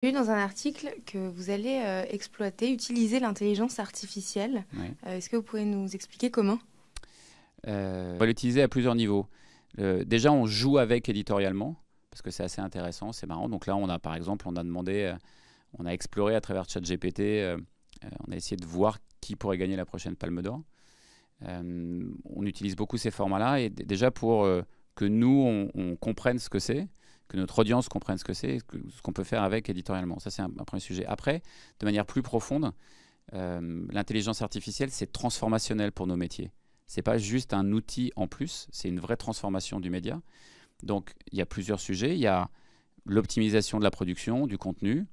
J'ai lu dans un article que vous allez exploiter, utiliser l'intelligence artificielle. Ouais. Est-ce que vous pouvez nous expliquer comment? On va l'utiliser à plusieurs niveaux. Déjà, on joue avec éditorialement, parce que c'est assez intéressant, c'est marrant. Donc là, par exemple, on a demandé, on a exploré à travers ChatGPT, on a essayé de voir qui pourrait gagner la prochaine Palme d'Or. On utilise beaucoup ces formats-là, et déjà pour que nous, on comprenne ce que c'est, que notre audience comprenne ce que c'est, ce qu'on peut faire avec éditorialement. Ça, c'est un premier sujet. Après, de manière plus profonde, l'intelligence artificielle, c'est transformationnel pour nos métiers. C'est pas juste un outil en plus, c'est une vraie transformation du média. Donc, il y a plusieurs sujets. Il y a l'optimisation de la production, du contenu.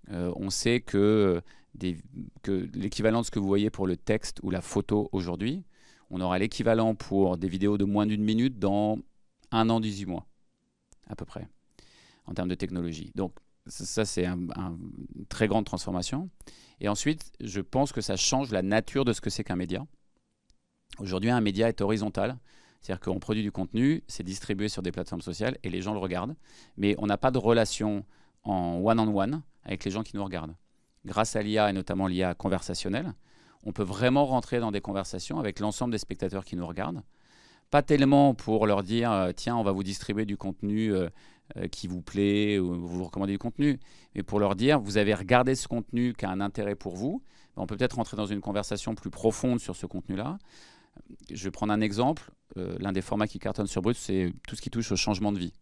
On sait que l'équivalent de ce que vous voyez pour le texte ou la photo aujourd'hui, on aura l'équivalent pour des vidéos de moins d'une minute dans 1 an, 18 mois, à peu près, en termes de technologie. Donc, ça, c'est une très grande transformation. Et ensuite, je pense que ça change la nature de ce que c'est qu'un média. Aujourd'hui, un média est horizontal. C'est-à-dire qu'on produit du contenu, c'est distribué sur des plateformes sociales et les gens le regardent. Mais on n'a pas de relation en one-on-one avec les gens qui nous regardent. Grâce à l'IA et notamment l'IA conversationnelle, on peut vraiment rentrer dans des conversations avec l'ensemble des spectateurs qui nous regardent. Pas tellement pour leur dire tiens, on va vous distribuer du contenu qui vous plaît ou vous recommander du contenu, mais pour leur dire vous avez regardé ce contenu qui a un intérêt pour vous. On peut peut-être rentrer dans une conversation plus profonde sur ce contenu-là. Je vais prendre un exemple. L'un des formats qui cartonne sur Brut, c'est tout ce qui touche au changement de vie.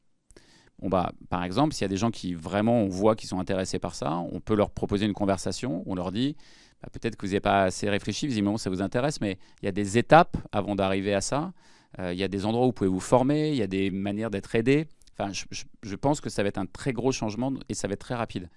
Par exemple, s'il y a des gens qui vraiment, on voit qu'ils sont intéressés par ça, on peut leur proposer une conversation. On leur dit, peut-être que vous n'avez pas assez réfléchi, visiblement ça vous intéresse, mais il y a des étapes avant d'arriver à ça. Il y a des endroits où vous pouvez vous former, il y a des manières d'être aidé. Enfin, je pense que ça va être un très gros changement et ça va être très rapide.